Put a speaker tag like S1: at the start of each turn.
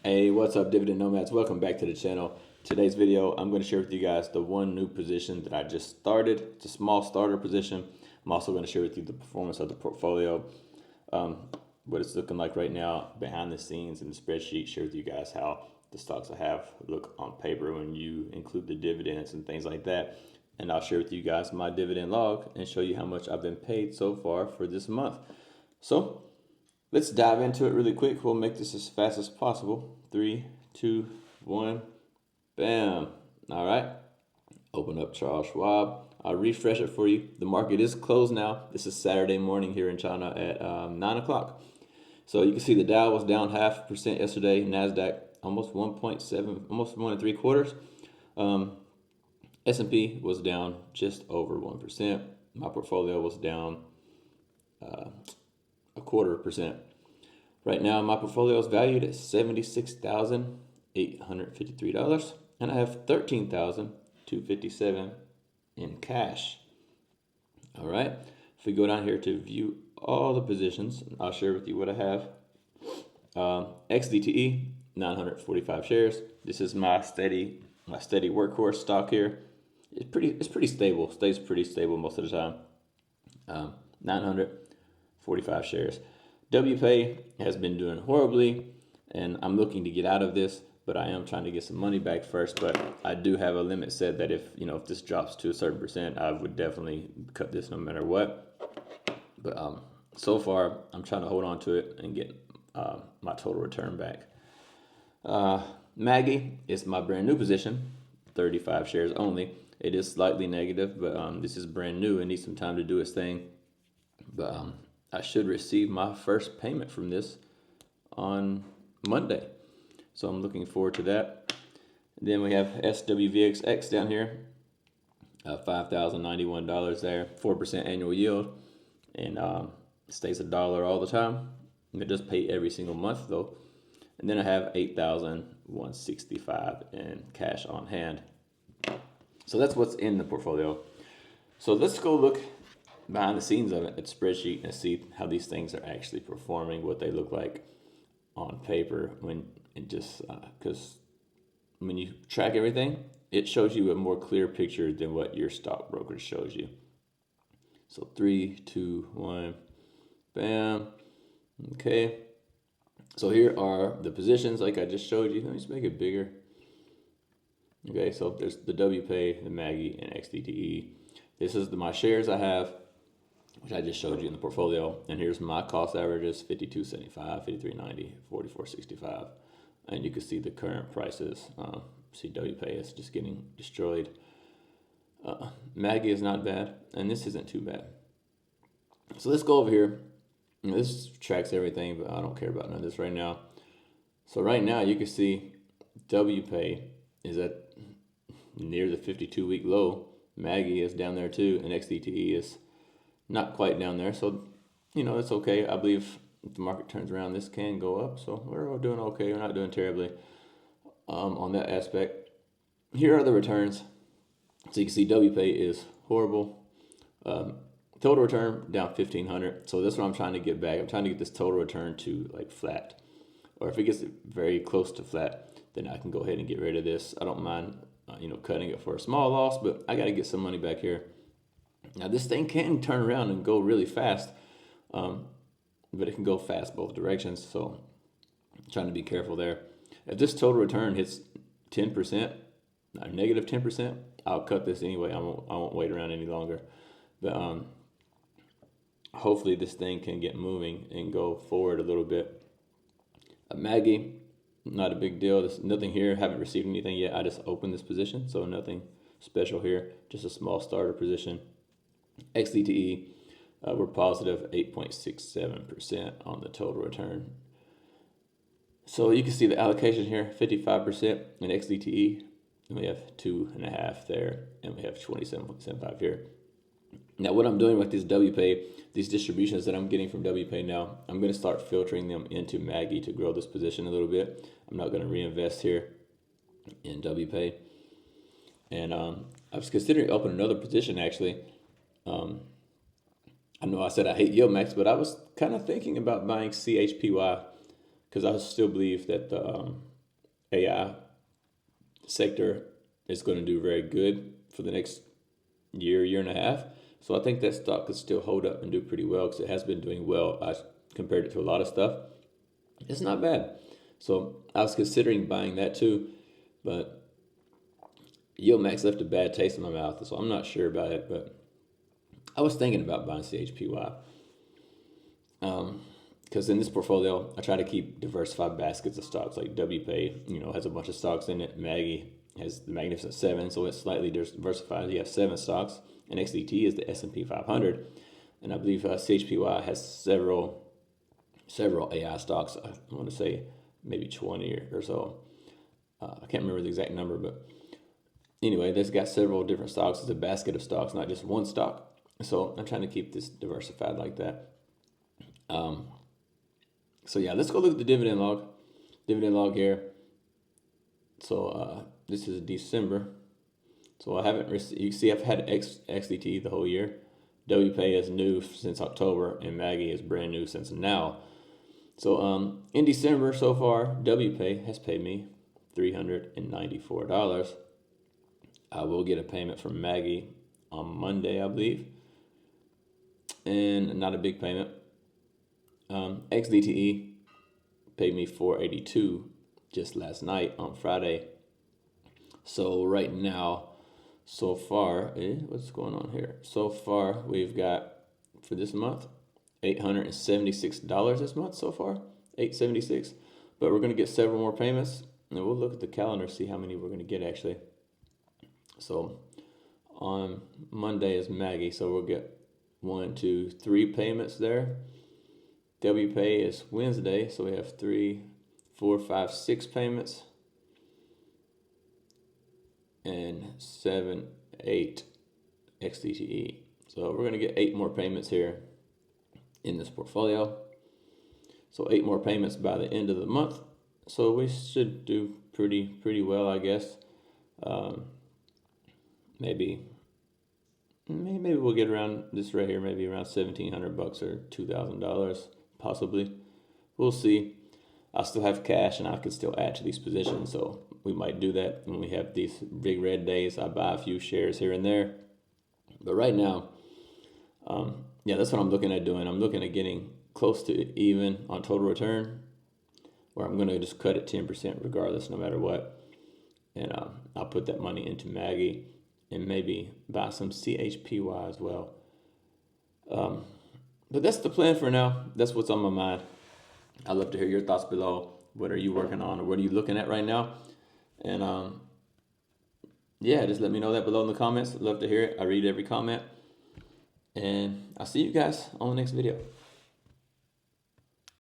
S1: Hey, what's up, Dividend Nomads? Welcome back to the channel. Today's video, I'm going to share with you guys the one new position that I just started. It's a small starter position. I'm also going to share with you the performance of the portfolio, what it's looking like right now behind the scenes in the spreadsheet. Share with you guys how the stocks I have look on paper when you include the dividends and things like that. And I'll share with you guys my dividend log and show you how much I've been paid so far for this month. So let's dive into it really quick. We'll make this as fast as possible. 3, 2, 1, bam. All right. Open up Charles Schwab. I'll refresh it for you. The market is closed now. This is Saturday morning here in China at 9 o'clock. So you can see the Dow was down 0.5% yesterday. NASDAQ almost 1.7, almost 1 3/4. S&P was down just over 1%. My portfolio was down 0.25%. Right now, my portfolio is valued at $76,853, and I have $13,257 in cash. All right. If we go down here to view all the positions, I'll share with you what I have. XDTE, 945 shares. This is my steady workhorse stock here. It's pretty stable. Stays pretty stable most of the time. 945 shares. WPay has been doing horribly, and I'm looking to get out of this, but I am trying to get some money back first. But I do have a limit set that if this drops to a certain percent, I would definitely cut this no matter what. But so far, I'm trying to hold on to it and get my total return back. Maggie is my brand new position, 35 shares only. It is slightly negative, but this is brand new. It needs some time to do its thing. But I should receive my first payment from this on Monday. So I'm looking forward to that. And then we have SWVXX down here, $5,091 there, 4% annual yield, and stays $1 all the time. It does pay every single month though. And then I have $8,165 in cash on hand. So that's what's in the portfolio. So let's go look behind the scenes of it, at spreadsheet, and see how these things are actually performing, what they look like on paper when it just because when you track everything, it shows you a more clear picture than what your stockbroker shows you. So 3, 2, 1, bam. Okay. So here are the positions like I just showed you. Let me just make it bigger. Okay, so there's the WPay, the Maggie, and XDTE. This is my shares I have, which I just showed you in the portfolio. And here's my cost averages: 52.75, 53.90, 44.65. And you can see the current prices. See WPay is just getting destroyed. Maggie is not bad, and this isn't too bad. So let's go over here. This tracks everything, but I don't care about none of this right now. So right now you can see WPay is at near the 52-week low. Maggie is down there too, and XDTE is not quite down there. So, it's okay. I believe if the market turns around, this can go up. So we're all doing okay. We're not doing terribly on that aspect. Here are the returns. So you can see WPay is horrible. Total return down 1,500. So that's what I'm trying to get back. I'm trying to get this total return to like flat. Or if it gets very close to flat, then I can go ahead and get rid of this. I don't mind, cutting it for a small loss, but I got to get some money back here. Now this thing can turn around and go really fast, but it can go fast both directions. So I'm trying to be careful there. If this total return hits 10%, negative 10%, I'll cut this anyway. I won't wait around any longer. But hopefully this thing can get moving and go forward a little bit. Maggie, not a big deal. There's nothing here. Haven't received anything yet. I just opened this position, so nothing special here. Just a small starter position. XDTE, we're positive 8.67% on the total return. So you can see the allocation here, 55% in XDTE, and we have 2.5 there, and we have 27.75 here. Now what I'm doing with this WPay, these distributions that I'm getting from WPay now, I'm going to start filtering them into Maggie to grow this position a little bit. I'm not going to reinvest here in WPay. And I was considering opening another position actually. I know I said I hate yield max, but I was kind of thinking about buying CHPY because I still believe that AI sector is going to do very good for the next year and a half. So I think that stock could still hold up and do pretty well because it has been doing well. I compared it to a lot of stuff. It's not bad. So I was considering buying that too, but Yield Max left a bad taste in my mouth, so I'm not sure about it. But I was thinking about buying CHPY. Because in this portfolio, I try to keep diversified baskets of stocks. Like WPay, has a bunch of stocks in it. Maggie has the Magnificent Seven, so it's slightly diversified. You have 7 stocks, and XDT is the S&P 500, and I believe CHPY has several AI stocks. I want to say maybe 20 or so. I can't remember the exact number, but anyway, there's got several different stocks. It's a basket of stocks, not just one stock. So I'm trying to keep this diversified like that. So yeah, let's go look at the dividend log. Dividend log here. So this is December. So I haven't received, you see I've had XDT the whole year. WPay is new since October, and Maggie is brand new since now. So in December so far, WPay has paid me $394. I will get a payment from Maggie on Monday, I believe, and not a big payment. XDTE paid me $482 just last night on Friday. So right now, so far, what's going on here? So far, we've got for this month $876 this month so far, $876. But we're going to get several more payments, and we'll look at the calendar, see how many we're going to get actually. So on Monday is Maggie, so we'll get 1, 2, 3 payments there. WPay is Wednesday, so we have 3, 4, 5, 6 payments, and 7, 8 XDTE. So we're going to get 8 more payments here in this portfolio. So 8 more payments by the end of the month. So we should do pretty well, I guess. Maybe we'll get around this right here, maybe around $1,700 or $2,000, possibly. We'll see. I still have cash, and I can still add to these positions, so we might do that when we have these big red days. I buy a few shares here and there, but right now, yeah, that's what I'm looking at doing. I'm looking at getting close to even on total return, where I'm going to just cut it 10% regardless, no matter what, and I'll put that money into Maggie and maybe buy some CHPY as well. But that's the plan for now. That's what's on my mind. I'd love to hear your thoughts below. What are you working on, or what are you looking at right now? And yeah, just let me know that below in the comments. I'd love to hear it. I read every comment. And I'll see you guys on the next video.